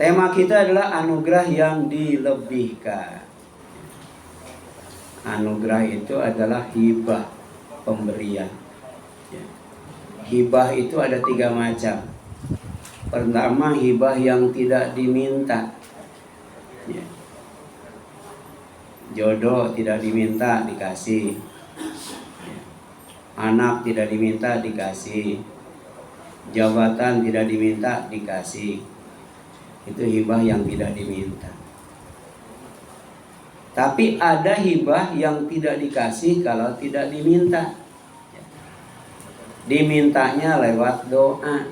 Tema kita adalah anugerah yang dilebihkan. Anugerah itu adalah hibah, pemberian. Hibah itu ada 3 macam. Pertama, hibah yang tidak diminta. Jodoh tidak diminta, dikasih. Anak tidak diminta, dikasih. Jabatan tidak diminta, dikasih. Itu hibah yang tidak diminta. Tapi ada hibah yang tidak dikasih kalau tidak diminta. Dimintanya lewat doa,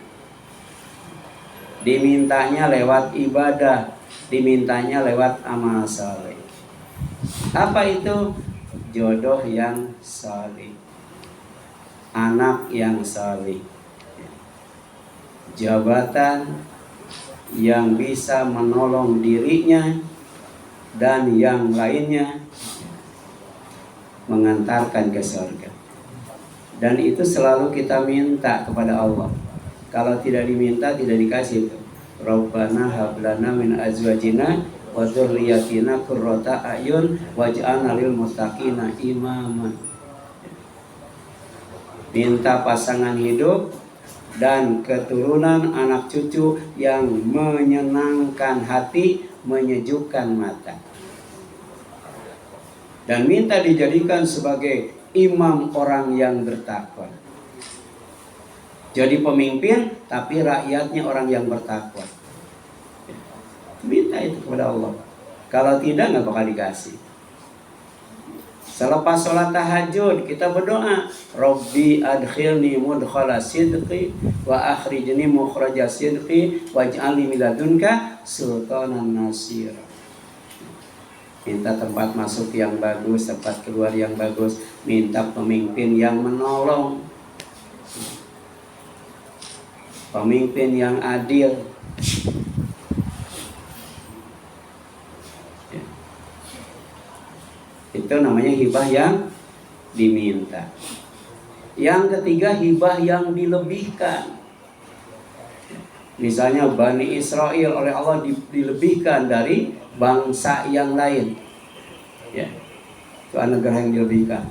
dimintanya lewat ibadah, dimintanya lewat amal saleh. Apa itu? Jodoh yang saleh, anak yang saleh, jabatan yang bisa menolong dirinya dan yang lainnya mengantarkan ke surga. Dan itu selalu kita minta kepada Allah. Kalau tidak diminta, tidak dikasih. Rabbana hablana min azwajina wa dzurriyyatina qurrata a'yun waj'alna lil muttaqina imama. Minta pasangan hidup dan keturunan anak cucu yang menyenangkan hati, menyejukkan mata. Dan minta dijadikan sebagai imam orang yang bertakwa. Jadi pemimpin tapi rakyatnya orang yang bertakwa. Minta itu kepada Allah. Kalau tidak, nggak bakal dikasih. Selepas sholat tahajud kita berdoa, Rabbi adkhilni mudkhala sidqi wa akhrijni mukhraja sidqi waj'alni min ladunka sultanan nasira. Minta tempat masuk yang bagus, tempat keluar yang bagus, minta pemimpin yang menolong, pemimpin yang adil. Itu namanya hibah yang diminta. Yang ketiga, hibah yang dilebihkan. Misalnya Bani Israel oleh Allah dilebihkan dari bangsa yang lain. Ya, itu anugerah yang dilebihkan.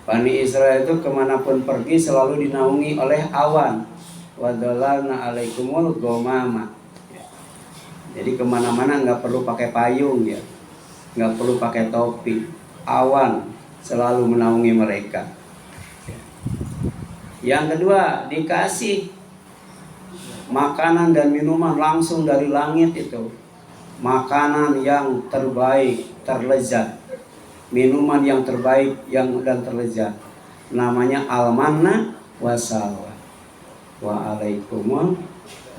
Bani Israel itu kemanapun pergi selalu dinaungi oleh awan. Wadhalalna alaikumul ghamama. Jadi kemana-mana nggak perlu pakai payung ya, nggak perlu pakai topi. Awan selalu menaungi mereka. Yang kedua, dikasih makanan dan minuman langsung dari langit itu. Makanan yang terbaik, terlezat. Minuman yang terbaik dan terlezat. Namanya al-manna wassalwa. Wa alaikumul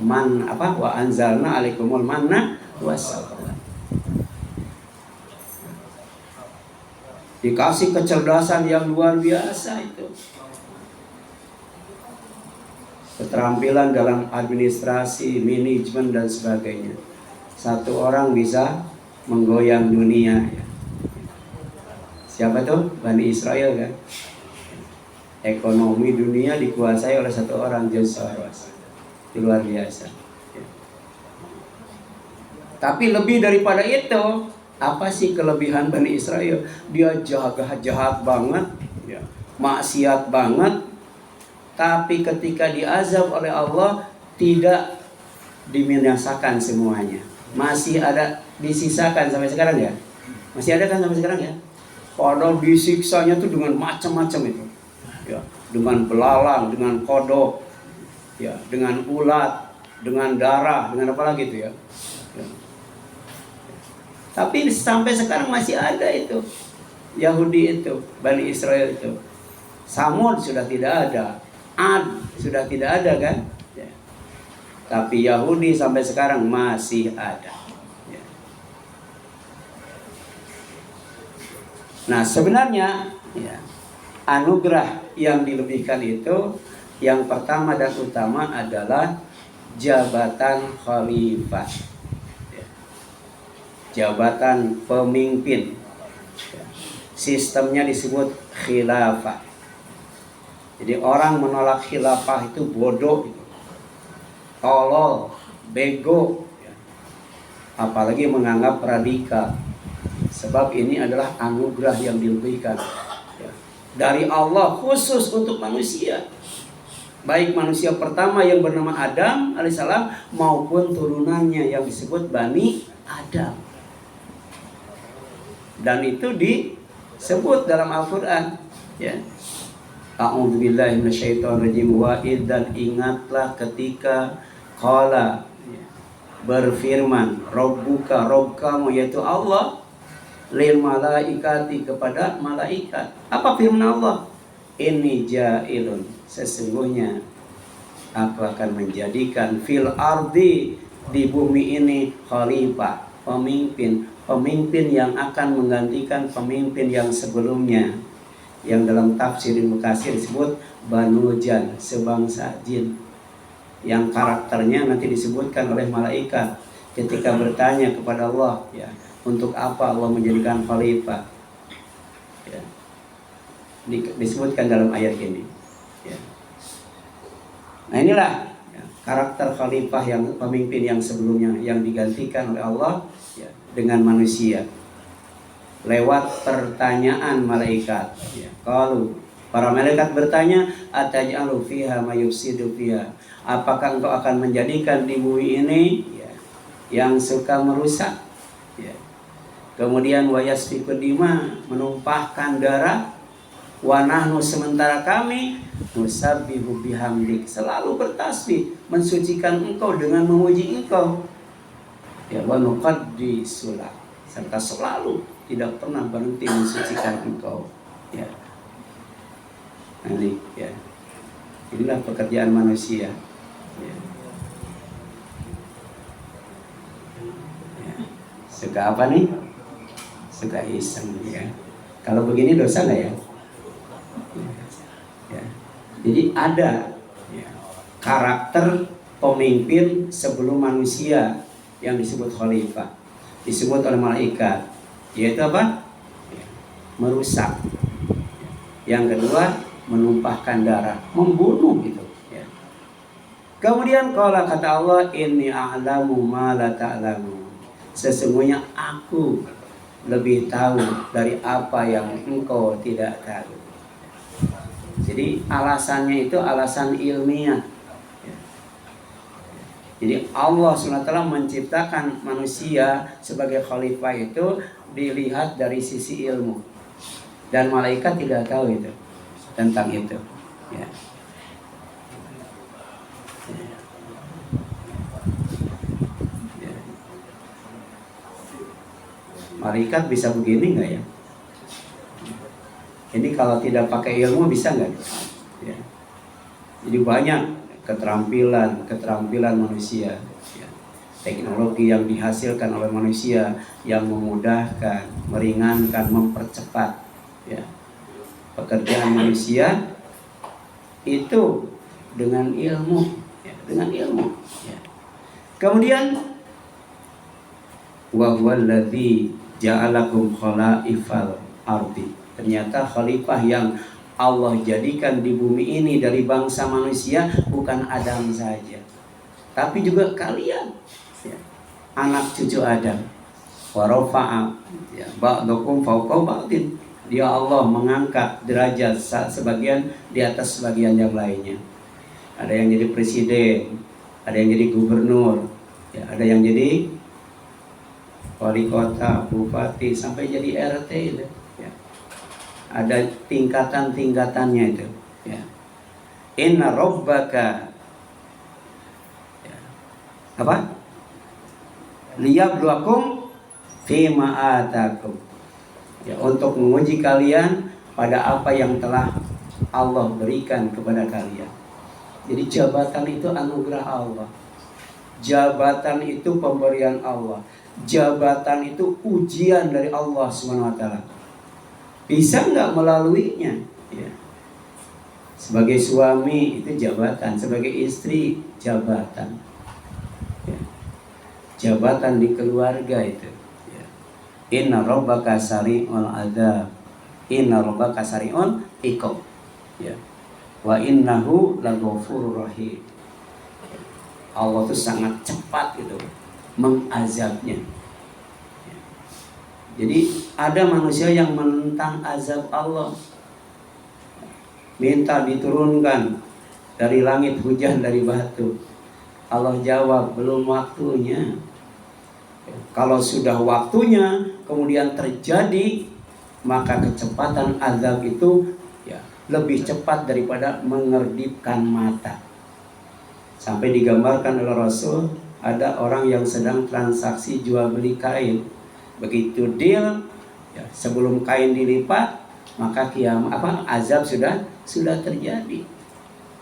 wa anzalna alaikumul manna wassalwa. Dikasih kecerdasan yang luar biasa itu. Keterampilan dalam administrasi, manajemen dan sebagainya. Satu orang bisa menggoyang dunia. Siapa tuh? Bani Israel kan? Ekonomi dunia dikuasai oleh satu orang, George Soros. Itu luar biasa. Tapi lebih daripada itu, apa sih kelebihan Bani Israel? Dia jahat banget, maksiat banget. Tapi ketika diazab oleh Allah, tidak dibinasakan semuanya. Masih ada disisakan sampai sekarang ya. Masih ada kan sampai sekarang ya. Padahal disiksanya tuh dengan macam-macam itu. Ya, dengan belalang, dengan kodok, ya, dengan ulat, dengan darah, dengan apa lagi itu ya. Tapi sampai sekarang masih ada itu. Yahudi itu, Bani Israel itu. Samud sudah tidak ada. Ad sudah tidak ada kan? Ya. Tapi Yahudi sampai sekarang masih ada. Ya. Nah sebenarnya ya, anugerah yang dilebihkan itu yang pertama dan utama adalah jabatan khalifah. Ya. Jabatan pemimpin. Ya. Sistemnya disebut khilafah. Jadi orang menolak khilafah itu bodoh, tolol, bego, apalagi menganggap radikal. Sebab ini adalah anugerah yang diberikan ya, dari Allah khusus untuk manusia. Baik manusia pertama yang bernama Adam alaihissalam maupun turunannya yang disebut Bani Adam. Dan itu disebut dalam Al-Quran ya. A'udzubillahi minasyaitonirrajim wa id, dan ingatlah ketika qala berfirman Rabbuka, Rabb kamu yaitu Allah, lil malaikati kepada malaikat. Apa firman Allah? Inni ja'ilun, sesungguhnya aku akan menjadikan fil ardi, di bumi ini, khalifah, pemimpin yang akan menggantikan pemimpin yang sebelumnya, yang dalam tafsir Ibnu Katsir disebut Banu Jan, sebangsa jin, yang karakternya nanti disebutkan oleh malaikat ketika bertanya kepada Allah ya, untuk apa Allah menjadikan khalifah ya, disebutkan dalam ayat ini ya. Nah inilah ya, karakter khalifah, yang pemimpin yang sebelumnya yang digantikan oleh Allah ya, dengan manusia lewat pertanyaan malaikat ya. Kalau para malaikat bertanya, ataj'alu fiha may yufsidu fiha, apakah engkau akan menjadikan di bumi ini ya, yang suka merusak ya. Kemudian wa yasfiku dima, menumpahkan darah, wa nahnu, sementara kami nusabbihu bihamdik, selalu bertasbih mensucikan engkau dengan memuji engkau ya, wa nuqaddisu lak, serta selalu tidak pernah berhenti mensucikan engkau ya. Nanti ya, inilah pekerjaan manusia ya. Ya. Suka apa nih? Suka iseng ya. Kalau begini dosa nggak ya? Ya. Jadi ada ya, karakter pemimpin sebelum manusia yang disebut khalifah, disebut oleh malaikat, yaitu apa? Merusak. Yang kedua, menumpahkan darah, membunuh gitu ya. Kemudian qala, kata Allah, inni a'lamu ma la ta'lamu, sesungguhnya aku lebih tahu dari apa yang engkau tidak tahu. Jadi alasannya itu alasan ilmiah ya. Jadi Allah SWT menciptakan manusia sebagai khalifah itu dilihat dari sisi ilmu, dan malaikat tidak tahu itu tentang itu ya. Ya. Malaikat bisa begini nggak ya? Ini kalau tidak pakai ilmu bisa nggak ya? Jadi banyak keterampilan manusia ya. Teknologi yang dihasilkan oleh manusia yang memudahkan, meringankan, mempercepat ya, pekerjaan manusia itu dengan ilmu ya, dengan ilmu ya. Kemudian wa huwallazi ja'alakum khalaifal ardi, ternyata khalifah yang Allah jadikan di bumi ini dari bangsa manusia bukan Adam saja, tapi juga kalian ya, anak cucu Adam. Wa rafa'a ya ba'dakum fawqa ba'din, dia Allah mengangkat derajat sebagian di atas sebagian yang lainnya. Ada yang jadi presiden, ada yang jadi gubernur ya, ada yang jadi wali kota, bupati, sampai jadi RT itu ya. Ada tingkatan-tingkatannya itu ya. Inna rabbaka ya, apa? Liyabluwakum fima atakum ya, untuk menguji kalian pada apa yang telah Allah berikan kepada kalian. Jadi jabatan itu anugerah Allah, jabatan itu pemberian Allah, jabatan itu ujian dari Allah SWT. Bisa nggak melaluinya ya. Sebagai suami itu jabatan, sebagai istri jabatan ya. Jabatan di keluarga itu ya. Inna rabbaka sari'ul adzab, inna rabbaka sari'ul iqab ya, wa innahu laghafurur rahim. Allah itu sangat cepat gitu mengazabnya. Jadi ada manusia yang menentang azab Allah, minta diturunkan dari langit hujan dari batu. Allah jawab, belum waktunya. Kalau sudah waktunya kemudian terjadi, maka kecepatan azab itu ya lebih cepat daripada mengerdipkan mata. Sampai digambarkan oleh Rasul, ada orang yang sedang transaksi jual beli kain. Begitu deal, ya, sebelum kain dilipat, maka azab sudah terjadi.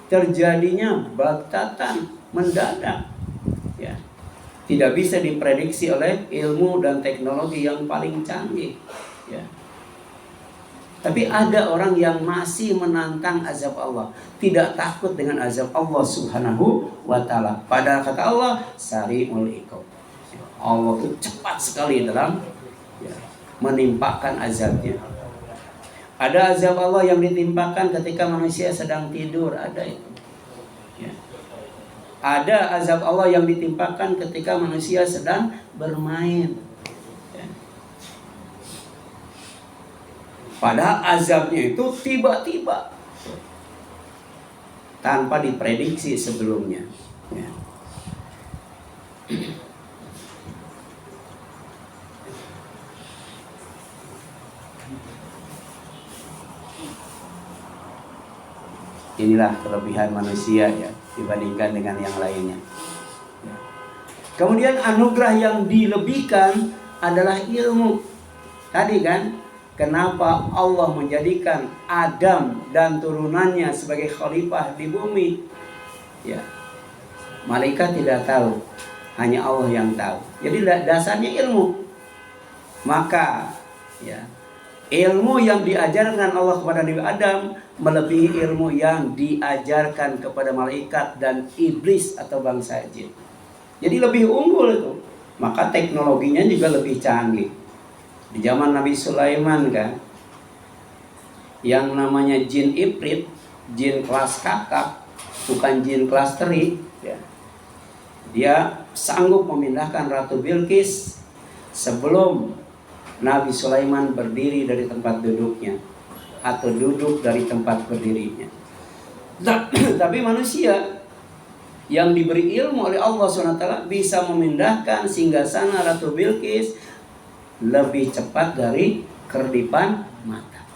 Terjadinya baktatan, mendadak. Ya. Tidak bisa diprediksi oleh ilmu dan teknologi yang paling canggih. Ya. Tapi ada orang yang masih menantang azab Allah, tidak takut dengan azab Allah Subhanahu wa ta'ala. Padahal kata Allah, sari'ul iqab. Allah itu cepat sekali dalam menimpakan azabnya. Ada azab Allah yang ditimpakan ketika manusia sedang tidur, ada itu. Ya. Ada azab Allah yang ditimpakan ketika manusia sedang bermain. Ya. Padahal azabnya itu tiba-tiba, tanpa diprediksi sebelumnya. Ya. Inilah kelebihan manusia ya dibandingkan dengan yang lainnya. Ya. Kemudian anugerah yang dilebihkan adalah ilmu. Tadi kan, kenapa Allah menjadikan Adam dan turunannya sebagai khalifah di bumi? Ya. Malaikat tidak tahu, hanya Allah yang tahu. Jadi dasarnya ilmu. Maka ya, ilmu yang diajarkan Allah kepada Nabi Adam melebihi ilmu yang diajarkan kepada malaikat dan iblis atau bangsa jin. Jadi lebih unggul itu. Maka teknologinya juga lebih canggih. Di zaman Nabi Sulaiman kan, yang namanya jin ifrit, jin kelas kakap, bukan jin kelas teri, ya. Dia sanggup memindahkan Ratu Bilqis sebelum Nabi Sulaiman berdiri dari tempat duduknya atau duduk dari tempat berdirinya. Tapi manusia yang diberi ilmu oleh Allah SWT bisa memindahkan singgasana Ratu Bilqis lebih cepat dari kerdipan mata.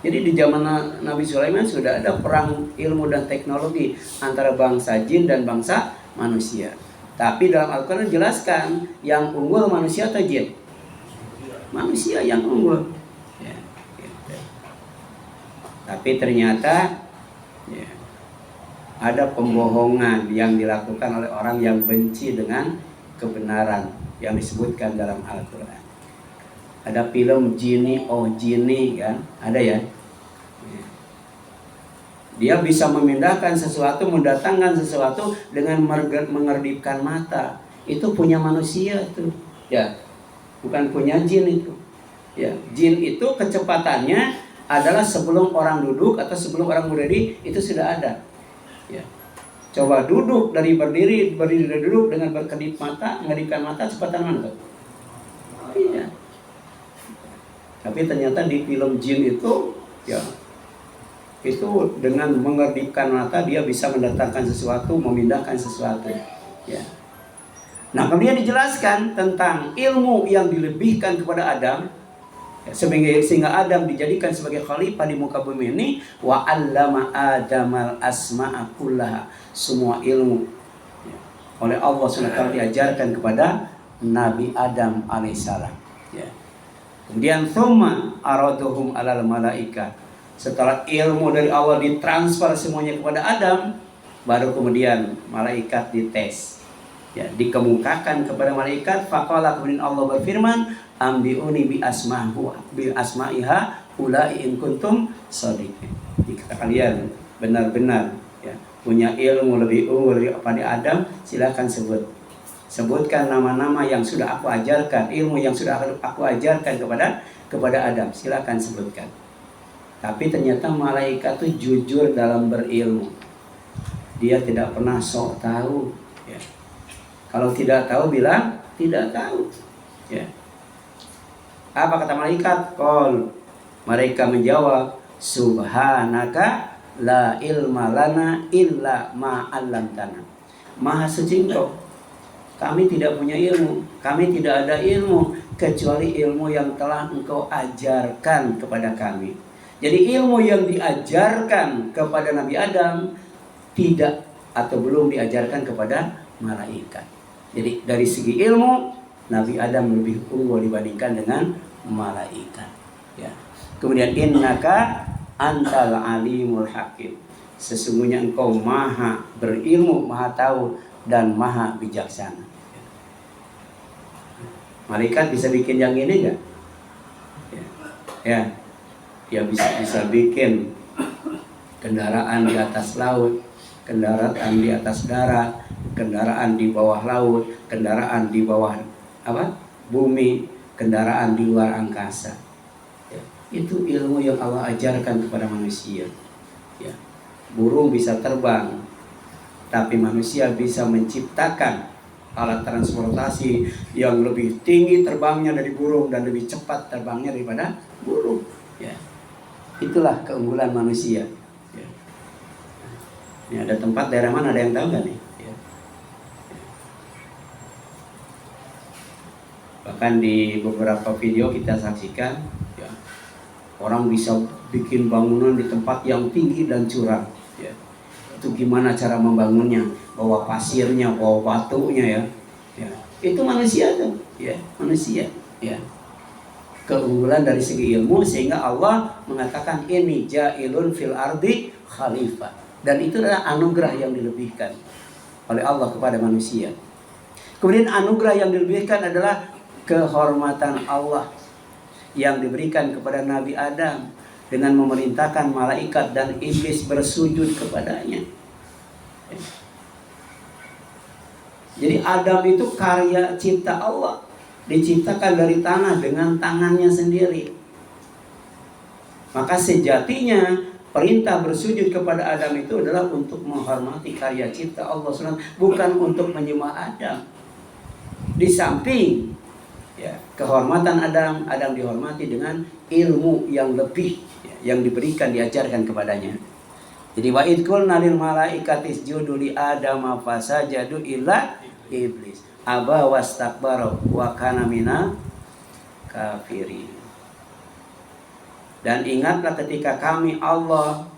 Jadi di zaman Nabi Sulaiman sudah ada perang ilmu dan teknologi antara bangsa jin dan bangsa manusia. Tapi dalam Al-Quran dijelaskan yang unggul manusia atau jin? Manusia yang unggul. Ya, gitu. Tapi ternyata ya, ada pembohongan yang dilakukan oleh orang yang benci dengan kebenaran yang disebutkan dalam Al-Quran. Ada film Jini oh Jini kan, ada ya. Dia bisa memindahkan sesuatu, mendatangkan sesuatu dengan mengerdipkan mata. Itu punya manusia tuh, ya, bukan punya jin itu. Ya, jin itu kecepatannya adalah sebelum orang duduk atau sebelum orang berdiri itu sudah ada. Ya. Coba duduk dari berdiri dari duduk dengan berkedip mata, mengedipkan mata, kecepatan mana tuh? Iya. Tapi ternyata di film jin itu, ya, itu dengan mengedipkan mata dia bisa mendatangkan sesuatu, memindahkan sesuatu. Ya. Nah, kemudian dijelaskan tentang ilmu yang dilebihkan kepada Adam, ya, sehingga Adam dijadikan sebagai khalifah di muka bumi ini. Wa 'allama Adamal asma'a kullaha, semua ilmu ya, oleh Allah SWT diajarkan kepada Nabi Adam alaihissalam. Ya. Kemudian thumma araduhum 'alal malaika. Setelah ilmu dari Allah ditransfer semuanya kepada Adam, baru kemudian malaikat dites. Ya, dikemukakan kepada malaikat. Faqala, kemudian Allah berfirman, ambiuni bi asma'iha ulai in kuntum shadiqin. Jika kalian benar-benar ya, punya ilmu lebih unggul daripada Adam, silakan sebutkan nama-nama yang sudah aku ajarkan, ilmu yang sudah aku ajarkan kepada Adam, silakan sebutkan. Tapi ternyata malaikat itu jujur dalam berilmu. Dia tidak pernah sok tahu. Ya. Kalau tidak tahu bilang tidak tahu. Ya. Apa kata malaikat? Qul, mereka menjawab, subhanaka la ilma lana illa ma 'allamtana. Maha suci Engkau. Kami tidak punya ilmu, kami tidak ada ilmu kecuali ilmu yang telah Engkau ajarkan kepada kami. Jadi ilmu yang diajarkan kepada Nabi Adam tidak atau belum diajarkan kepada malaikat. Jadi dari segi ilmu Nabi Adam lebih unggul dibandingkan dengan malaikat. Ya. Kemudian innaka antal alimul hakim. Sesungguhnya Engkau maha berilmu, maha tahu dan maha bijaksana. Malaikat bisa bikin yang ini enggak? Ya. Ya bisa bikin kendaraan di atas laut, kendaraan di atas darat, kendaraan di bawah laut, kendaraan di bawah bumi, kendaraan di luar angkasa. Ya. Itu ilmu yang Allah ajarkan kepada manusia. Ya. Burung bisa terbang, tapi manusia bisa menciptakan alat transportasi yang lebih tinggi terbangnya dari burung dan lebih cepat terbangnya daripada burung. Ya. Itulah keunggulan manusia. Ya. Ini ada tempat daerah mana, ada yang tahu nggak nih? Ya. Bahkan di beberapa video kita saksikan, ya, orang bisa bikin bangunan di tempat yang tinggi dan curam. Ya. Itu gimana cara membangunnya? Bawa pasirnya, bawa batunya, ya. Ya. Itu manusia tuh, ya, manusia. Ya. Keunggulan dari segi ilmu sehingga Allah mengatakan ini ja'ilun fil ardi khalifah, dan itu adalah anugerah yang dilebihkan oleh Allah kepada manusia. Kemudian anugerah yang dilebihkan adalah kehormatan Allah yang diberikan kepada Nabi Adam dengan memerintahkan malaikat dan iblis bersujud kepadanya. Jadi Adam itu karya cipta Allah, diciptakan dari tanah dengan tangannya sendiri. Maka sejatinya perintah bersujud kepada Adam itu adalah untuk menghormati karya cipta Allah SWT, bukan untuk menyembah Adam. Di samping ya, kehormatan Adam dihormati dengan ilmu yang lebih, ya, yang diberikan, diajarkan kepadanya. Jadi wa id qulna lil malaikati isjudu li adama fasajadu illa iblis aba wastakbara wa kana minal kafirin. Dan ingatlah ketika kami Allah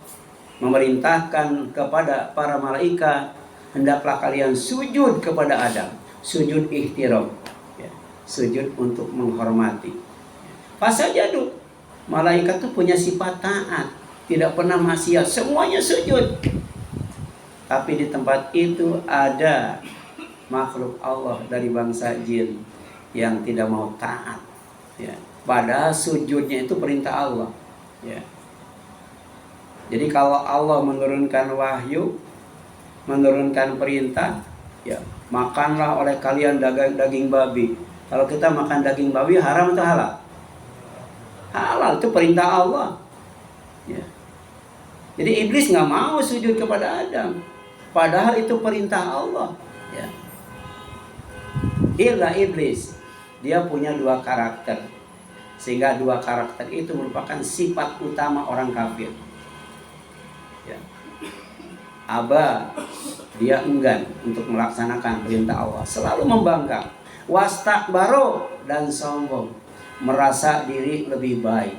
memerintahkan kepada para malaikat, hendaklah kalian sujud kepada Adam, sujud ihtiram, ya, sujud untuk menghormati. Fasajadu, malaikat itu punya sifat taat, tidak pernah maksiat, semuanya sujud. Tapi di tempat itu ada makhluk Allah dari bangsa jin yang tidak mau taat, ya. Padahal sujudnya itu perintah Allah, ya. Jadi kalau Allah menurunkan wahyu, menurunkan perintah, ya, makanlah oleh kalian daging babi. Kalau kita makan daging babi haram atau halal? Halal, itu perintah Allah, ya. Jadi iblis nggak mau sujud kepada Adam, padahal itu perintah Allah, ya. Illa iblis, dia punya dua karakter, sehingga dua karakter itu merupakan sifat utama orang kafir. Ya. Aba, dia enggan untuk melaksanakan perintah Allah, selalu membangkang. Wastakbaro, dan sombong, merasa diri lebih baik.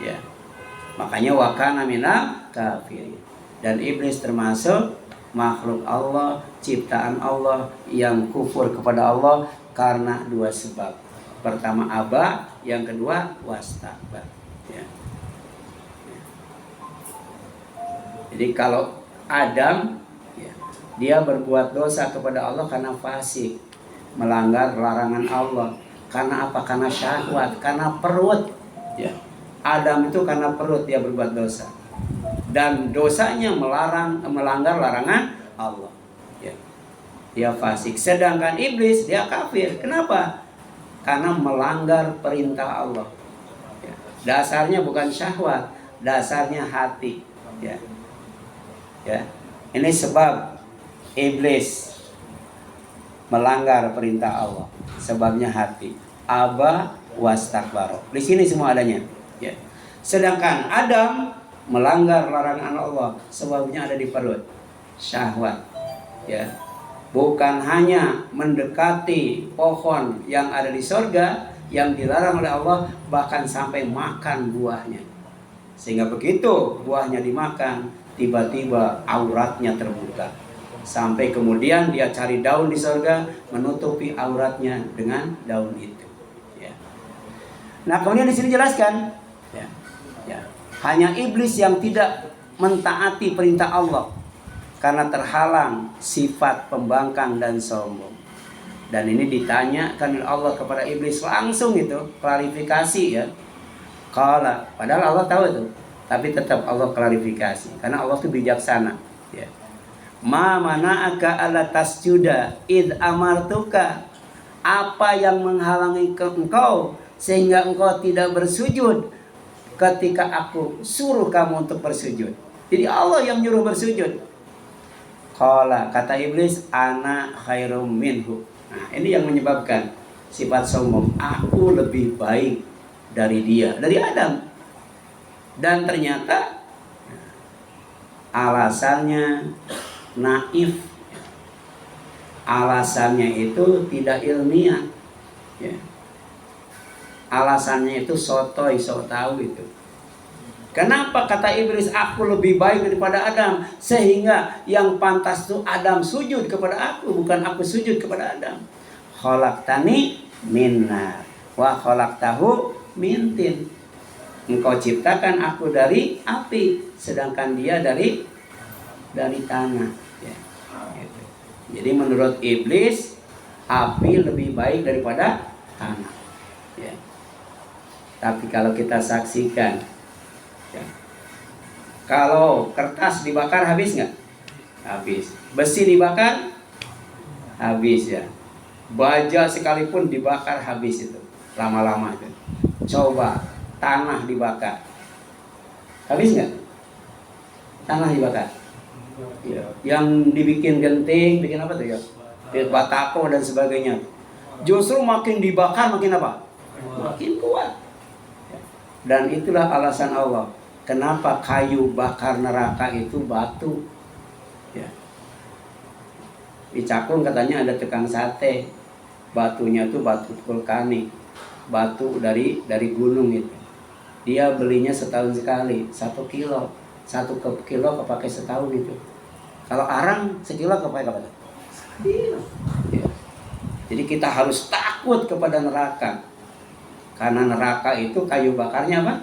Ya. Makanya wakana minal kafirin. Dan iblis termasuk makhluk Allah, ciptaan Allah yang kufur kepada Allah karena dua sebab. Pertama aba, yang kedua wastakbar. Ya. Jadi kalau Adam, ya, dia berbuat dosa kepada Allah karena fasik, melanggar larangan Allah. Karena apa? Karena syahwat, karena perut. Ya. Adam itu karena perut dia berbuat dosa. Dan dosanya melanggar larangan Allah. Ya. Dia fasik. Sedangkan iblis dia kafir. Kenapa? Karena melanggar perintah Allah. Ya. Dasarnya bukan syahwat, dasarnya hati. Ya. Ya. Ini sebab iblis melanggar perintah Allah. Sebabnya hati. Aba wastakbaro. Di sini semua adanya. Ya. Sedangkan Adam melanggar larangan Allah. Sebabnya ada di perut. Syahwat. Ya. Bukan hanya mendekati pohon yang ada di sorga yang dilarang oleh Allah, bahkan sampai makan buahnya. Sehingga begitu buahnya dimakan, tiba-tiba auratnya terbuka. Sampai kemudian dia cari daun di sorga, menutupi auratnya dengan daun itu. Ya. Nah kemudian di sini jelaskan, ya, hanya iblis yang tidak mentaati perintah Allah karena terhalang sifat pembangkang dan sombong. Dan ini ditanyakan oleh Allah kepada iblis langsung itu, klarifikasi ya. Padahal Allah tahu itu, tapi tetap Allah klarifikasi karena Allah itu bijaksana. Ya. Ma mana'aka alla tasjuda id amartuka. Apa yang menghalangi engkau sehingga engkau tidak bersujud ketika aku suruh kamu untuk bersujud? Jadi Allah yang nyuruh bersujud. Kata iblis, ana khairum minhu. Nah, ini yang menyebabkan sifat sombong. Aku lebih baik dari dia, dari Adam. Dan ternyata alasannya naif. Alasannya itu tidak ilmiah. Ya. Alasannya itu sotoy, sok tahu itu. Kenapa kata iblis aku lebih baik daripada Adam? Sehingga yang pantas itu Adam sujud kepada aku, bukan aku sujud kepada Adam. Khalaqtani min nar wa khalaqtahu min tin. Engkau ciptakan aku dari api, sedangkan dia dari tanah. Ya. Gitu. Jadi menurut iblis api lebih baik daripada tanah. Ya. Tapi kalau kita saksikan, ya, kalau kertas dibakar habis nggak? Habis. Besi dibakar habis ya. Baja sekalipun dibakar habis itu. Lama-lama itu. Coba tanah dibakar. Habis nggak? Tanah dibakar. Ya. Yang dibikin genting, bikin apa tuh ya? Batako dan sebagainya. Justru makin dibakar makin apa? Makin kuat. Dan itulah alasan Allah. Kenapa kayu bakar neraka itu batu? Ya. Di Cakung katanya ada tukang sate. Batunya itu batu vulkanik. Batu dari gunung itu. Dia belinya setahun sekali, 1 kilo. 1 kilo kepake setahun itu. Kalau arang sekilo kepake apa? Sekilo. Ya. Jadi kita harus takut kepada neraka. Karena neraka itu kayu bakarnya apa?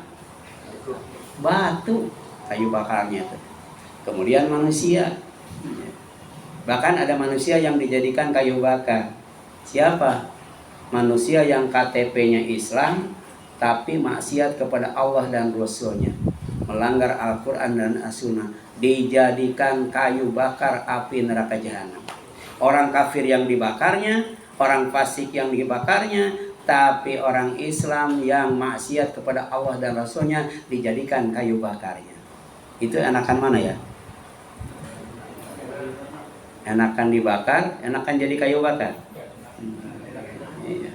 Batu kayu bakarnya itu. Kemudian manusia. Bahkan ada manusia yang dijadikan kayu bakar. Siapa? Manusia yang KTP-nya Islam tapi maksiat kepada Allah dan Rasul-Nya, melanggar Al-Quran dan As-Sunnah, dijadikan kayu bakar api neraka jahanam. Orang kafir yang dibakarnya, orang fasik yang dibakarnya, tapi orang Islam yang maksiat kepada Allah dan Rasul-Nya dijadikan kayu bakarnya. Itu enakan mana ya? Enakan dibakar, enakan jadi kayu bakar. Iya.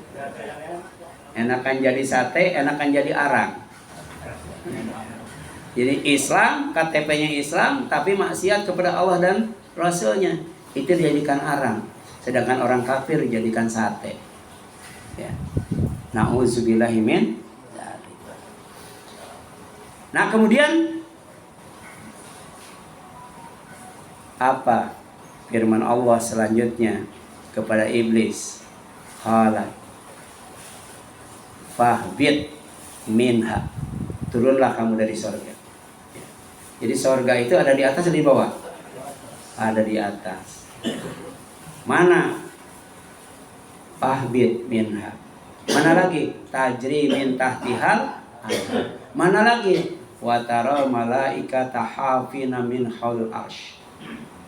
Enakan jadi sate, enakan jadi arang. Jadi Islam, KTP-nya Islam, tapi maksiat kepada Allah dan Rasul-Nya, itu dijadikan arang. Sedangkan orang kafir dijadikan sate. Ya. Na'udzubillahi min dzalik. Nah kemudian apa firman Allah selanjutnya kepada iblis? Qala fahbit minha. Turunlah kamu dari sorga. Jadi sorga itu ada di atas atau di bawah? Ada di atas. Mana? Fahbit minha. Mana lagi? Tajri min tahtihal. Mana lagi? Wa taral malaikata hafina min haul arsy.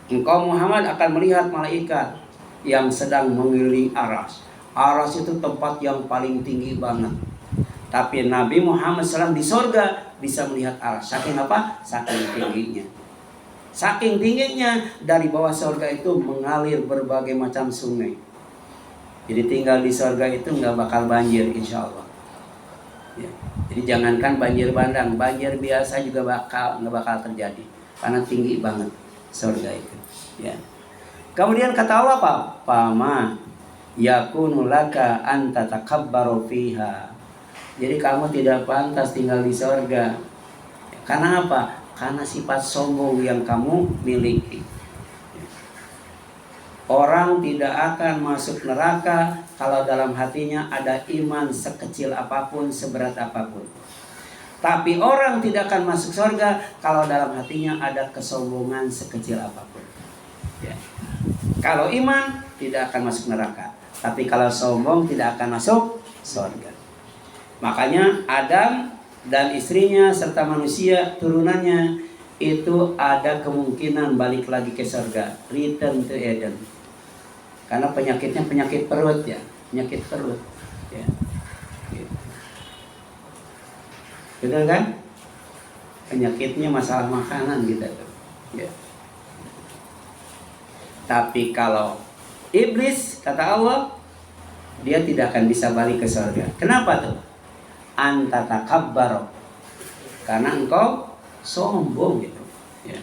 Engkau Muhammad akan melihat malaikat yang sedang mengelilingi aras. Aras itu tempat yang paling tinggi banget. Tapi Nabi Muhammad SAW di sorga bisa melihat aras. Saking apa? Saking tingginya. Saking tingginya dari bawah sorga itu mengalir berbagai macam sungai. Jadi tinggal di surga itu nggak bakal banjir, insya Allah. Ya. Jadi jangankan banjir bandang, banjir biasa juga nggak bakal terjadi karena tinggi banget surga itu. Ya. Kemudian kata Allah apa? Fama yakunu laka an tatakabbaru fiha. Jadi kamu tidak pantas tinggal di surga. Karena apa? Karena sifat sombong yang kamu miliki. Orang tidak akan masuk neraka kalau dalam hatinya ada iman sekecil apapun, seberat apapun. Tapi orang tidak akan masuk surga kalau dalam hatinya ada kesombongan sekecil apapun. Ya. Kalau iman tidak akan masuk neraka, tapi kalau sombong tidak akan masuk surga. Makanya Adam dan istrinya serta manusia turunannya itu ada kemungkinan balik lagi ke surga, return to Eden. Karena penyakitnya penyakit perut ya, penyakit perut. Ya. Gitu. Betul kan? Penyakitnya masalah makanan gitu. Ya. Tapi kalau iblis kata Allah, dia tidak akan bisa balik ke surga. Kenapa tuh? Anta takabbar. Karena engkau sombong gitu. Ya.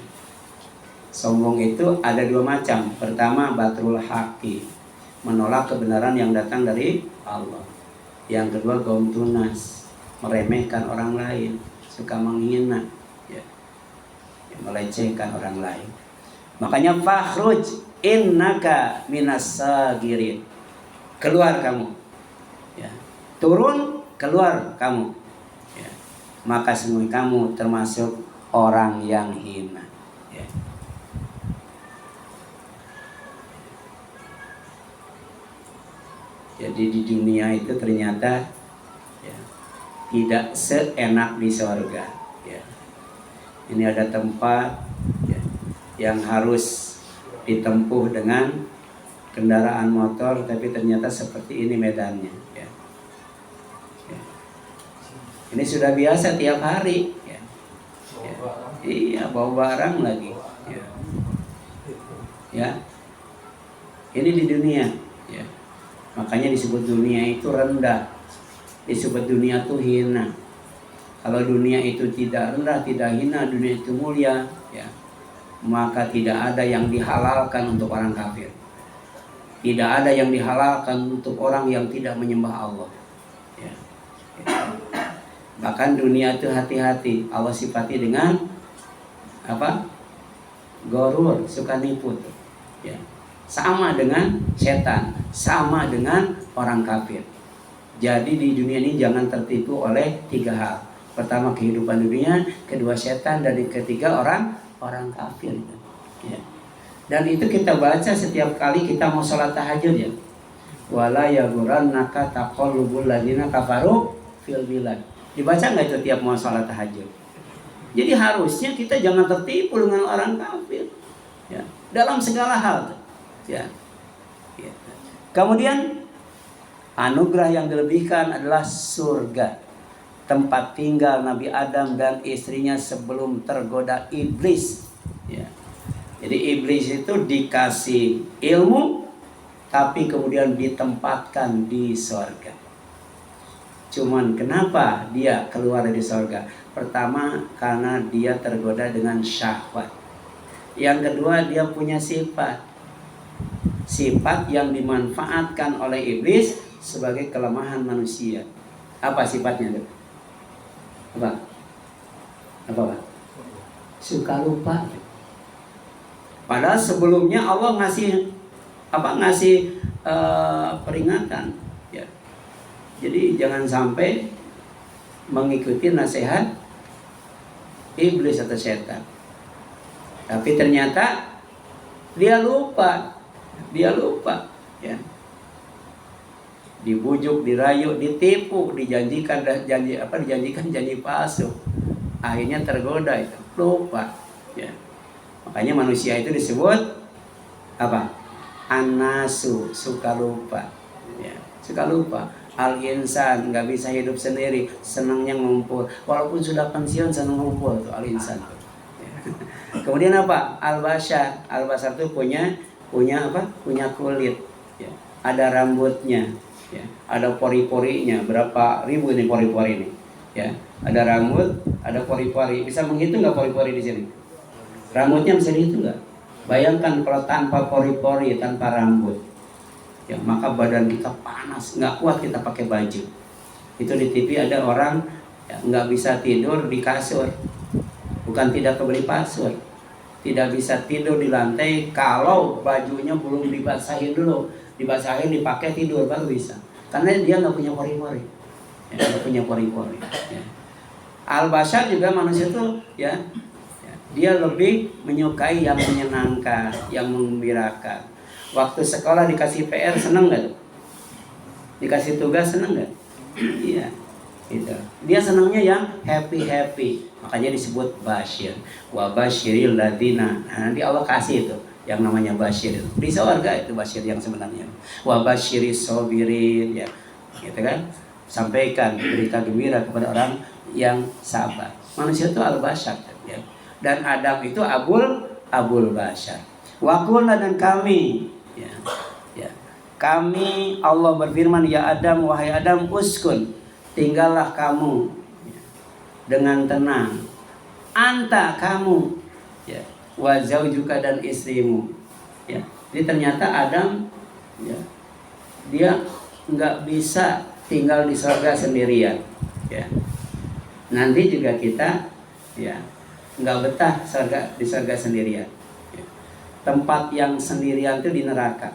Sombong itu ada dua macam. Pertama, batrul haqi, menolak kebenaran yang datang dari Allah. Yang kedua, gomtunas, meremehkan orang lain, suka menghina, ya. Melecehkan orang lain. Makanya fakhruj innaka minas sagirin. Keluar kamu. Ya. Turun, keluar kamu. Ya. Maka semua kamu termasuk orang yang hina. Ya. Jadi di dunia itu ternyata ya, tidak seenak di surga. Ya. Ini ada tempat ya, yang harus ditempuh dengan kendaraan motor, tapi ternyata seperti ini medannya. Ya. Ya. Ini sudah biasa tiap hari. Ya. Ya. Iya, bawa barang lagi. Ya. Ya. Ini di dunia. Ya. Makanya disebut dunia itu rendah, disebut dunia itu hina. Kalau dunia itu tidak rendah, tidak hina, dunia itu mulia, ya, maka tidak ada yang dihalalkan untuk orang kafir. Tidak ada yang dihalalkan untuk orang yang tidak menyembah Allah. Ya. Bahkan dunia itu hati-hati, Allah sifati dengan apa? Gorur, suka nipu. Ya. Sama dengan setan, sama dengan orang kafir. Jadi di dunia ini jangan tertipu oleh tiga hal. Pertama, kehidupan dunia, kedua setan, dan ketiga orang kafir. Ya. Dan itu kita baca setiap kali kita mau sholat tahajud ya. Wala yaghurannaka taqallubul ladzina kafaru fil bilad. Dibaca nggak itu tiap mau sholat tahajud? Jadi harusnya kita jangan tertipu dengan orang kafir. Ya. Dalam segala hal. Ya. Ya. Kemudian anugerah yang dilebihkan adalah surga, tempat tinggal Nabi Adam dan istrinya sebelum tergoda iblis. Ya. Jadi iblis itu dikasih ilmu, tapi kemudian ditempatkan di surga. Cuman kenapa dia keluar dari surga? Pertama, karena dia tergoda dengan syahwat. Yang kedua, dia punya sifat yang dimanfaatkan oleh iblis sebagai kelemahan manusia. Apa sifatnya? Apa? Suka lupa. Padahal sebelumnya Allah ngasih peringatan. Ya. Jadi jangan sampai mengikuti nasihat iblis atau setan. Tapi ternyata dia lupa. Ya. Dibujuk, dirayu, ditipu, dijanjikan janji palsu. Akhirnya tergoda itu, lupa. Ya. Makanya manusia itu disebut apa? An-nasu, suka lupa. Ya, suka lupa. Al-insan, nggak bisa hidup sendiri, senangnya ngumpul. Walaupun sudah pensiun senang ngumpul tuh al-insan. Ya. Kemudian apa? Al-bashar. Al-bashar itu punya apa? Punya kulit. Ya. ada rambutnya, ya, ada pori-porinya. Berapa ribu ini pori-pori ini? Ya, ada rambut, ada pori-pori. Bisa menghitung nggak pori-pori di sini? Rambutnya bisa dihitung nggak? Bayangkan kalau tanpa pori-pori, tanpa rambut, ya maka badan kita panas, nggak kuat kita pakai baju. Itu di TV ada orang ya, nggak bisa tidur di kasur, bukan tidak kebeli kasur, tidak bisa tidur di lantai kalau bajunya belum dibasahin dulu, dibasahin dipakai tidur baru bisa, karena dia nggak punya pori-pori, ya, nggak punya pori-pori. Ya. Al-Bashar juga manusia itu ya, dia lebih menyukai yang menyenangkan, yang menggembirakan. Waktu sekolah dikasih PR seneng nggak? Dikasih tugas seneng nggak? Iya, gitu. Dia senangnya yang happy. Makanya disebut Bashir. Wa basyiril ladina. Nah, nanti Allah kasih itu yang namanya Bashir. Di surga itu Bashir yang sebenarnya. Wa basyiris sabirin, ya. Gitu kan? Sampaikan berita gembira kepada orang yang sabar. Manusia itu al-bashar, ya. Dan Adam itu abul bashar. Wa qulna, dan kami, ya, ya. Kami, Allah berfirman, ya Adam, wahai Adam, uskun, tinggallah kamu, ya, dengan tenang. Anta, kamu, ya, wa zaujuka, dan istrimu, ya. Jadi ternyata Adam, ya, dia nggak bisa tinggal di surga sendirian, ya. Nanti juga kita, ya, nggak betah di surga sendirian. Ya. Tempat yang sendirian itu di neraka.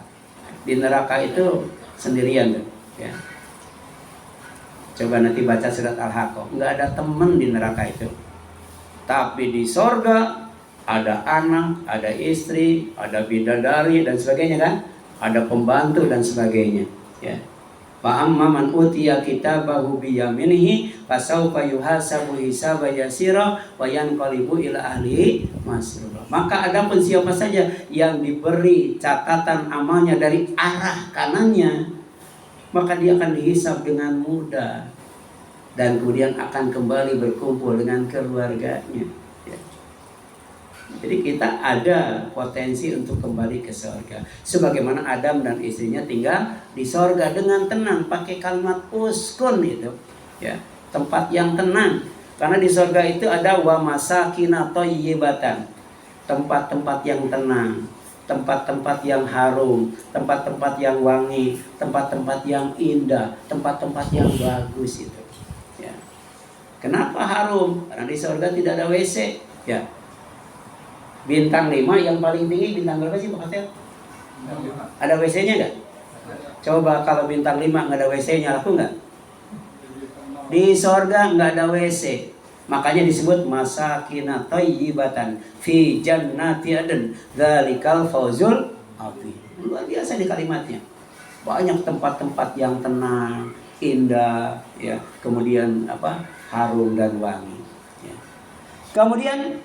Di neraka itu sendirian tuh, ya. Coba nanti baca surat Al-Haqqah, nggak ada teman di neraka itu. Tapi di surga ada anak, ada istri, ada bidadari dan sebagainya kan, ada pembantu dan sebagainya. Ya. Fa amma man utiya kitabahu bi yaminihi fasawfa yuhasabu hisaban yasira wa yanqalibu ila ahlihi masrura. Maka adapun siapa saja yang diberi catatan amalnya dari arah kanannya, maka dia akan dihisab dengan mudah dan kemudian akan kembali berkumpul dengan keluarganya. Ya. Jadi kita ada potensi untuk kembali ke surga. Sebagaimana Adam dan istrinya tinggal di surga dengan tenang, pakai kalimat uskun itu, ya, tempat yang tenang. Karena di surga itu ada wa masakina thayyibatan, tempat-tempat yang tenang, tempat-tempat yang harum, tempat-tempat yang wangi, tempat-tempat yang indah, tempat-tempat yang bagus itu. Ya. Kenapa harum? Karena di surga tidak ada WC, ya. Bintang 5 yang paling tinggi bintang berapa sih Pak Katel? Ada WC-nya nggak? Coba kalau bintang 5 nggak ada WC-nya, laku nggak? Di sorga nggak ada WC. Makanya disebut masakina thayyibatan fi jannati adn dzalikal fawzul azim. Luar biasa di kalimatnya. Banyak tempat-tempat yang tenang, indah, ya, kemudian harum dan wangi. Ya. Kemudian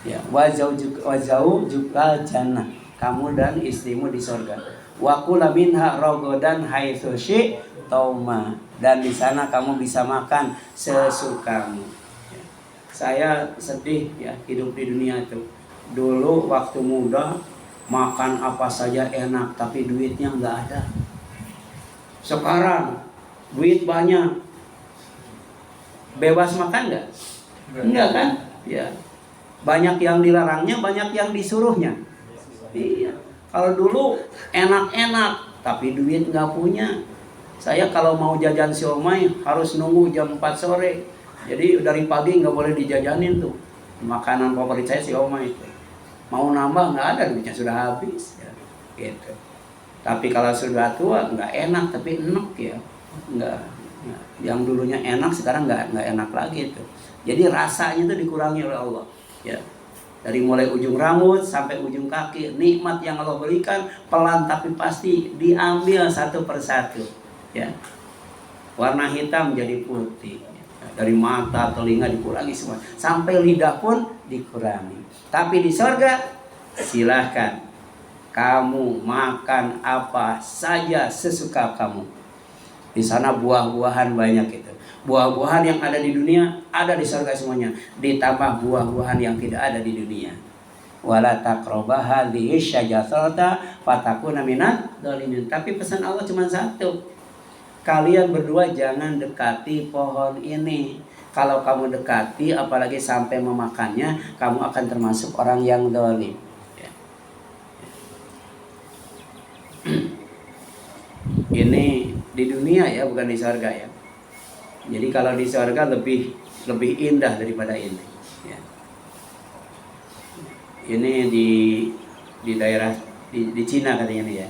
ya, wazaujuka jannah, kamu dan istrimu di surga. Wa kula minha ragadan haitsu syi'tuma, dan di sana kamu bisa makan sesukamu. Ya. Saya sedih ya hidup di dunia itu. Dulu waktu muda makan apa saja enak, tapi duitnya nggak ada. Sekarang duit banyak, bebas makan nggak? Enggak kan? Ya. Banyak yang dilarangnya, banyak yang disuruhnya. Iya. Kalau dulu enak-enak, tapi duit nggak punya. Saya kalau mau jajan siomay harus nunggu jam 4 sore. Jadi dari pagi nggak boleh dijajanin tuh. Makanan favorit saya siomay itu. Mau nambah nggak ada, duitnya sudah habis. Ya, gitu. Tapi kalau sudah tua nggak enak, tapi enak ya. Nggak. Yang dulunya enak sekarang nggak enak lagi itu. Jadi rasanya itu dikurangi oleh Allah. Ya, dari mulai ujung rambut sampai ujung kaki, nikmat yang Allah berikan pelan tapi pasti diambil satu persatu. Ya, warna hitam jadi putih. Ya, dari mata, telinga dikurangi semua, sampai lidah pun dikurangi. Tapi di surga silahkan kamu makan apa saja sesuka kamu. Di sana buah-buahan banyak itu. Buah-buahan yang ada di dunia ada di surga semuanya, ditambah buah-buahan yang tidak ada di dunia. wala taqraba hadhihi syajarata fatakuna minadh dhalimin. Tapi pesan Allah cuma satu. Kalian berdua jangan dekati pohon ini. Kalau kamu dekati, apalagi sampai memakannya, kamu akan termasuk orang yang zalim. Ini di dunia ya, bukan di surga ya. Jadi kalau di surga lebih indah daripada ini. Ya. Ini di daerah di Cina katanya nih ya.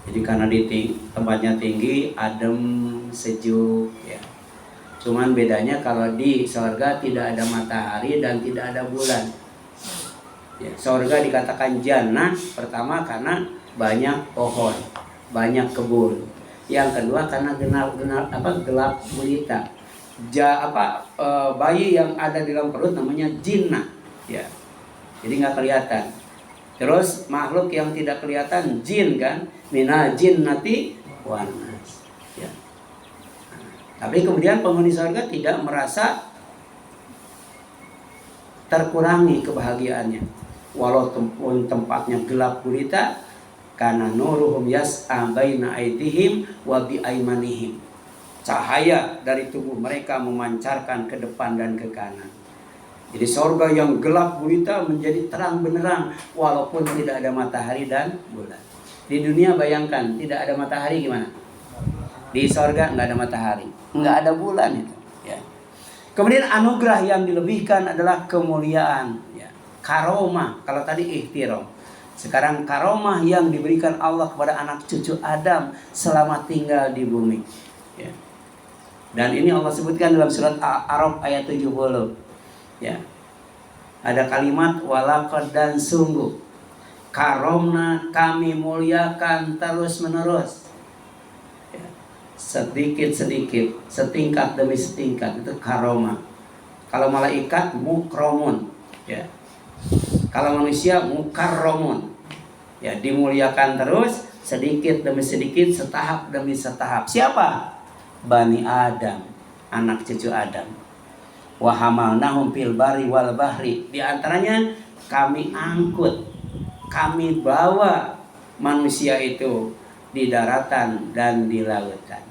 Jadi karena tempatnya tinggi, adem, sejuk ya. Cuman bedanya kalau di surga tidak ada matahari dan tidak ada bulan. Ya, surga dikatakan jannah pertama karena banyak pohon, banyak kebun. Yang kedua karena gelap gulita. Bayi yang ada di dalam perut namanya jinnah ya. Jadi nggak kelihatan. Terus makhluk yang tidak kelihatan jin kan, minal jinnati wan nas. Ya. Tapi kemudian penghuni surga tidak merasa terkurangi kebahagiaannya, walaupun tempatnya gelap gulita, karena nuruhum yas'a baina aydihim wa bi aymanihim. Cahaya dari tubuh mereka memancarkan ke depan dan ke kanan. Jadi surga yang gelap gulita menjadi terang benderang walaupun tidak ada matahari dan bulan. Di dunia bayangkan tidak ada matahari gimana? Di surga nggak ada matahari, nggak ada bulan itu. Ya. Kemudian anugerah yang dilebihkan adalah kemuliaan, ya. Karomah. Kalau tadi ihtiram, sekarang karomah yang diberikan Allah kepada anak cucu Adam selama tinggal di bumi. Ya. Dan ini Allah sebutkan dalam surat Al-A'raf ayat 70. Ya. Ada kalimat walaqad dan sungguh karomna kami muliakan terus menerus. Ya. Sedikit-sedikit, setingkat demi setingkat, itu karomah. Kalau malaikat mukromun, ya. Kalau manusia mukarromun, ya, dimuliakan terus sedikit demi sedikit, setahap demi setahap. Siapa? Bani Adam, anak cucu Adam. Wa hamalnahum fil barri wal bahri. Di antaranya kami angkut, kami bawa manusia itu di daratan dan di lautan.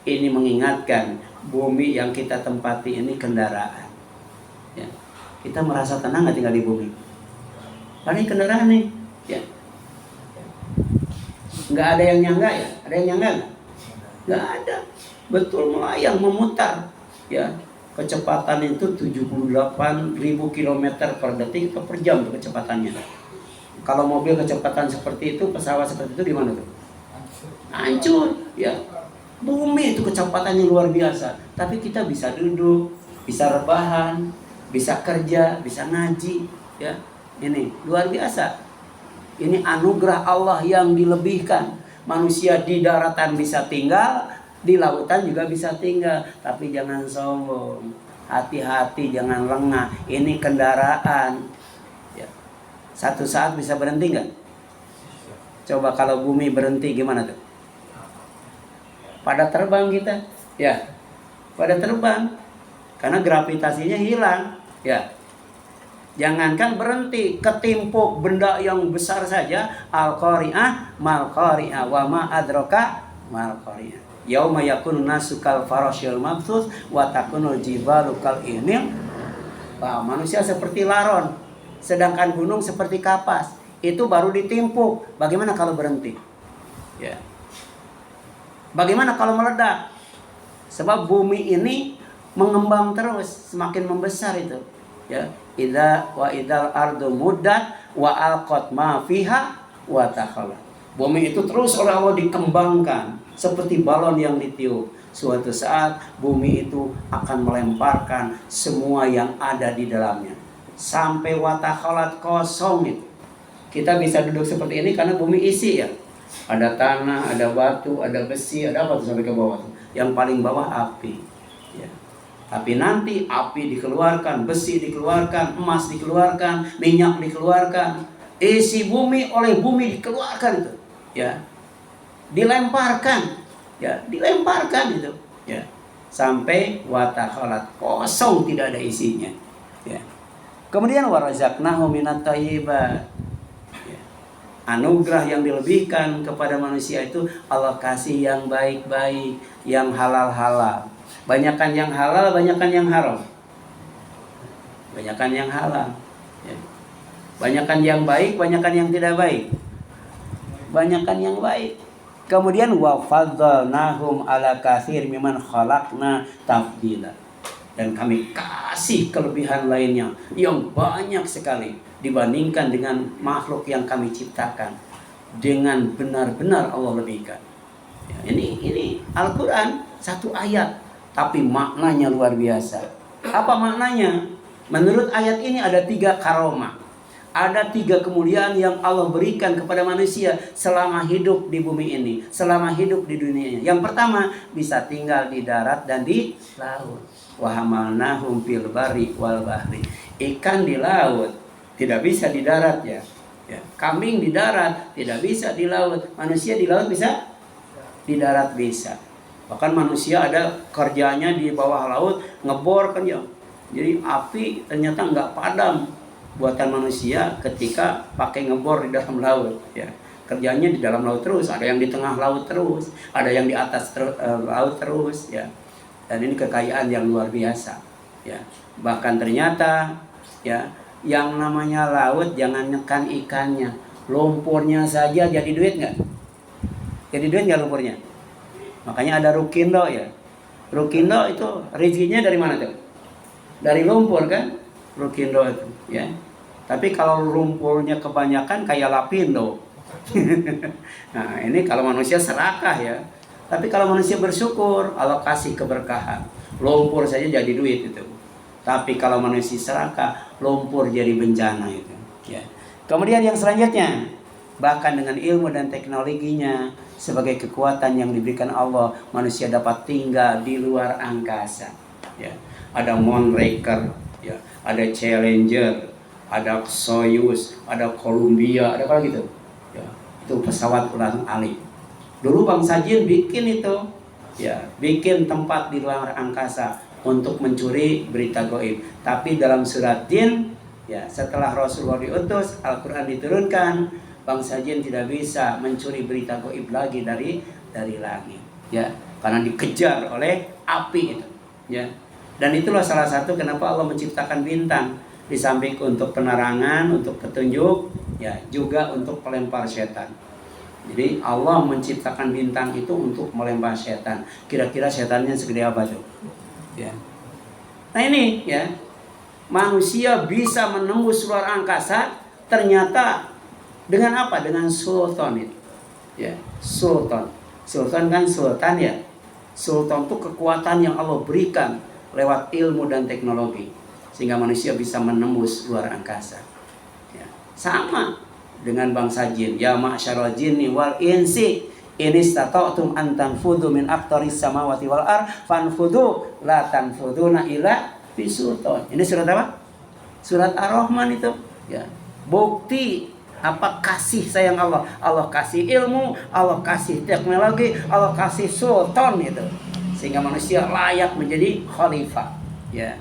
Ini mengingatkan bumi yang kita tempati ini kendaraan. Ya. Kita merasa tenang nggak tinggal di bumi? Karena ini kendaraan nih. Ya. Nggak ada yang nyangga ya? Ada yang nyangga nggak? Nggak ada. Betul melayang, memutar. Ya. Kecepatan itu 78.000 km per detik atau per jam tuh kecepatannya. Kalau mobil kecepatan seperti itu, pesawat seperti itu gimana tuh? Hancur, ya. Bumi itu kecepatannya luar biasa. Tapi kita bisa duduk, bisa rebahan, bisa kerja, bisa ngaji, ya. Ini luar biasa. Ini anugerah Allah yang dilebihkan. Manusia di daratan bisa tinggal, di lautan juga bisa tinggal, tapi jangan sombong, hati-hati, jangan lengah. Ini kendaraan, ya. Satu saat bisa berhenti nggak? Coba kalau bumi berhenti gimana tuh? Pada terbang kita, ya, pada terbang, karena gravitasinya hilang, ya. Jangankan berhenti, ketimpuk benda yang besar saja. Al-qari'ah, mal-qari'ah, wa ma adraka mal-qari'ah. Yauma yakunu nasu kal farasyil mabthus wa takunul jibalu kal ihnil. Manusia seperti laron, sedangkan gunung seperti kapas. Itu baru ditimpuk. Bagaimana kalau berhenti? Ya. Bagaimana kalau meledak? Sebab bumi ini mengembang terus, semakin membesar itu. Ya. Idal ardu muddat wa alqat ma fiha wa takhala. Bumi itu terus oleh Allah dikembangkan seperti balon yang ditiup. Suatu saat bumi itu akan melemparkan semua yang ada di dalamnya sampai watakhalat kosong itu. Kita bisa duduk seperti ini karena bumi isi ya. Ada tanah, ada batu, ada besi, ada apa tuh sampai ke bawah. Yang paling bawah api. Ya. Tapi nanti api dikeluarkan, besi dikeluarkan, emas dikeluarkan, minyak dikeluarkan, isi bumi oleh bumi dikeluarkan itu. Ya. Dilemparkan, ya, dilemparkan itu, ya. sampai watakhalat, kosong tidak ada isinya. Ya. Kemudian warazaqnahu minat thayyibat. Ya. Anugerah yang dilebihkan kepada manusia itu Allah kasih yang baik-baik, yang halal-halal. Banyakan yang halal, banyakan yang haram. Banyakan yang halal. Ya. Banyakan yang baik, banyakan yang tidak baik. Banyakan yang baik. Kemudian wa fadzalnahum ala katsir mimman khalaqna tafdila. Dan kami kasih kelebihan lainnya yang banyak sekali dibandingkan dengan makhluk yang kami ciptakan. Dengan benar-benar Allah lebihkan. Ya, ini Al-Qur'an satu ayat tapi maknanya luar biasa. Apa maknanya? Menurut ayat ini ada 3 karomah. Ada 3 kemuliaan yang Allah berikan kepada manusia selama hidup di bumi ini, selama hidup di dunia ini. Yang pertama, bisa tinggal di darat dan di laut. Wa hamalnahum fil barri wal bahri. Ikan di laut, tidak bisa di darat ya. Kambing di darat, tidak bisa di laut. Manusia di laut bisa? Di darat bisa. Bahkan manusia ada kerjanya di bawah laut, ngebor kan ya. Jadi api ternyata nggak padam buatan manusia ketika pakai ngebor di dalam laut ya. Kerjanya di dalam laut terus, ada yang di tengah laut terus, ada yang di atas laut terus ya. Dan ini kekayaan yang luar biasa ya. Bahkan ternyata ya, yang namanya laut jangan nekan ikannya, lumpurnya saja jadi duit nggak? Jadi duit nggak lumpurnya? Makanya ada Rukindo ya. Rukindo itu rezekinya dari mana tuh? Dari lumpur kan? Rukindo itu ya. Tapi kalau lumpurnya kebanyakan kayak Lapindo. Nah, ini kalau manusia serakah ya. Tapi kalau manusia bersyukur, Allah kasih keberkahan. Lumpur saja jadi duit itu. Tapi kalau manusia serakah, lumpur jadi bencana itu ya. Kemudian yang selanjutnya, bahkan dengan ilmu dan teknologinya sebagai kekuatan yang diberikan Allah, manusia dapat tinggal di luar angkasa ya. Ada Moonraker ya, ada Challenger, ada Soyuz, ada Columbia, ada apa gitu ya. Itu pesawat ulang alik. Dulu bangsa jin bikin itu ya, bikin tempat di luar angkasa untuk mencuri berita gaib. Tapi dalam surat jin ya, setelah Rasulullah diutus, Al-Qur'an diturunkan, bangsa jin tidak bisa mencuri berita gaib lagi dari langit ya, karena dikejar oleh api itu ya. Dan itulah salah satu kenapa Allah menciptakan bintang, di samping untuk penerangan, untuk petunjuk ya, juga untuk pelempar setan. Jadi Allah menciptakan bintang itu untuk melempar setan. Kira-kira setannya segede apa tuh ya. Nah ini ya, manusia bisa menembus luar angkasa ternyata dengan apa? Dengan sultan itu ya. Sultan kan sultan ya. Sultan itu kekuatan yang Allah berikan lewat ilmu dan teknologi sehingga manusia bisa menembus luar angkasa ya. Sama dengan bangsa jin, ya ma'syaral jinni wal insi in istata'tum an tanfudhu min aqtaris samawati wal ard fanfudhu la tanfuduna illa bisultan. Ini surat apa? Surat Ar-Rahman itu ya. Bukti apa kasih sayang Allah. Allah kasih ilmu, Allah kasih teknologi, Allah kasih sultan itu, sehingga manusia layak menjadi khalifah ya.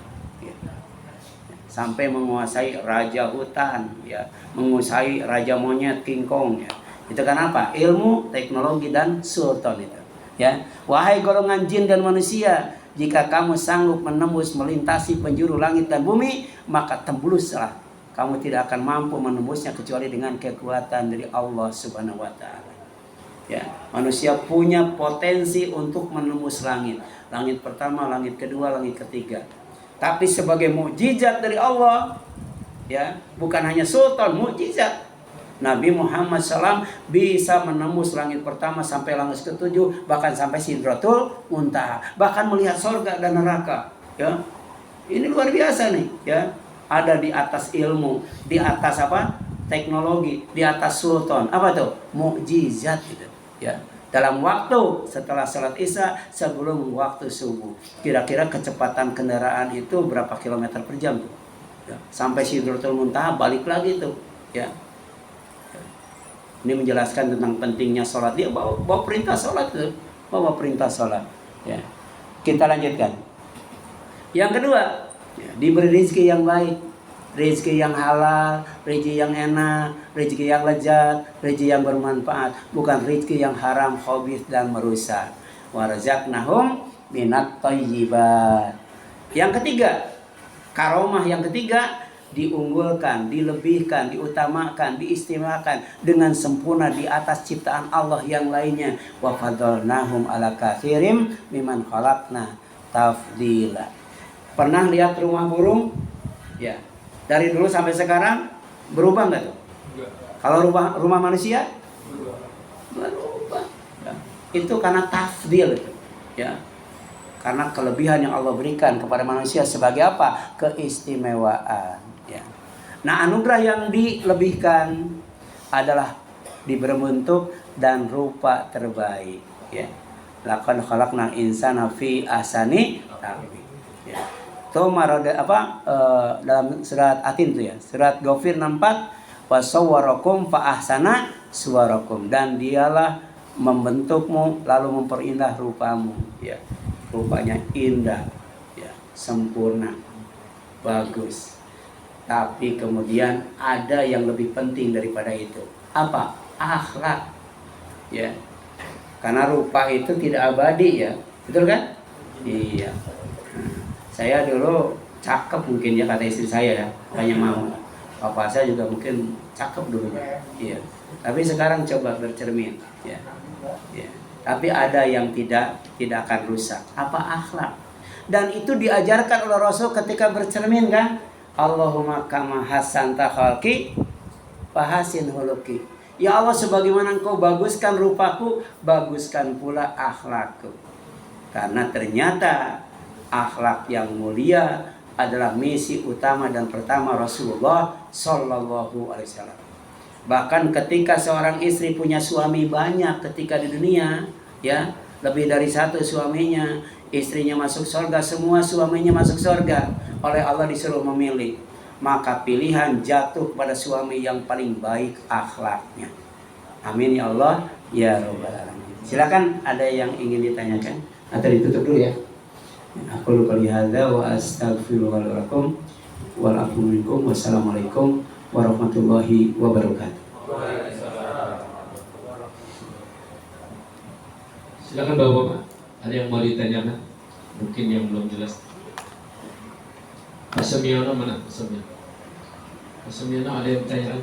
Sampai menguasai raja hutan ya, menguasai raja monyet King Kong ya. Itu kan apa? Ilmu, teknologi dan sultan itu ya. Wahai golongan jin dan manusia, jika kamu sanggup menembus melintasi penjuru langit dan bumi, maka tembuslah. Kamu tidak akan mampu menembusnya kecuali dengan kekuatan dari Allah Subhanahu wa taala. Ya, manusia punya potensi untuk menembus langit. Langit pertama, langit kedua, langit ketiga. Tapi sebagai mukjizat dari Allah, ya, bukan hanya sultan, mukjizat. Nabi Muhammad SAW bisa menembus langit pertama sampai langit ketujuh, bahkan sampai Sidratul Muntaha, bahkan melihat surga dan neraka. Ya, ini luar biasa nih. Ya, ada di atas ilmu, di atas apa? Teknologi, di atas sultan. Apa tuh? Mukjizat gitu. Ya. Dalam waktu setelah salat Isya sebelum waktu subuh. Kira-kira kecepatan kendaraan itu berapa kilometer per jam tuh? Ya. Sampai Sidratul Muntaha balik lagi tuh. Ya. Ini menjelaskan tentang pentingnya sholat. Dia bawa perintah sholat tuh. Bawa perintah sholat. Ya. Kita lanjutkan. Yang kedua, ya, diberi rezeki yang baik, rezeki yang halal, rezeki yang enak, rezeki yang lezat, rezeki yang bermanfaat, bukan rezeki yang haram, khabith dan merusak. Wa razaqnahum minat thayyibat. Yang ketiga, karomah yang ketiga, diunggulkan, dilebihkan, diutamakan, diistimewakan dengan sempurna di atas ciptaan Allah yang lainnya. Wa fadalnahum ala katsirim mimman khalaqna tafdila. Pernah lihat rumah burung? Ya. Dari dulu sampai sekarang berubah nggak tuh? Kalau rumah manusia? Berubah. Ya. Itu karena tafdil itu. Ya. Karena kelebihan yang Allah berikan kepada manusia sebagai apa? Keistimewaan. Ya. Nah, anugerah yang dilebihkan adalah diberi bentuk dan rupa terbaik. Ya. Laqad khalaqnal insana fi ahsani taqwim. Ya. Itu dalam surat Atin itu ya. Surat Ghafir 64 wasawwarakum fa ahsana suwarakum, dan dialah membentukmu lalu memperindah rupamu. Ya. Rupanya indah, ya, sempurna, bagus. Tapi kemudian ada yang lebih penting daripada itu. Apa? Akhlak. Ya. Karena rupa itu tidak abadi ya. Betul kan? Iya. Saya dulu cakep mungkin ya, kata istri saya ya. Hanya mau. Papa saya juga mungkin cakep dulu. Iya. Tapi sekarang coba bercermin, ya. Ya. Tapi ada yang tidak akan rusak. Apa? Akhlak. Dan itu diajarkan oleh Rasul ketika bercermin kan? Allahumma kama hasanta khalqi fahasin huluki. Ya Allah, sebagaimana Engkau baguskan rupaku, baguskan pula akhlakku. Karena ternyata akhlak yang mulia adalah misi utama dan pertama Rasulullah Sallallahu Alaihi Wasallam. Bahkan ketika seorang istri punya suami banyak ketika di dunia, ya, lebih dari satu suaminya, istrinya masuk surga, semua suaminya masuk surga, oleh Allah disuruh memilih, maka pilihan jatuh pada suami yang paling baik akhlaknya. Amin ya Allah ya Rabbal Alamin. Silakan, ada yang ingin ditanyakan atau ditutup dulu ya. Aku lupa lihada wa astaghfirullahaladzim wal afu minkum. Wassalamualaikum warahmatullahi wabarakatuh. Silakan Bapak-bapak, ada yang mau ditanyakan? Mungkin yang belum jelas. Pak Semiono mana? Pak Semiono ada yang bertanya?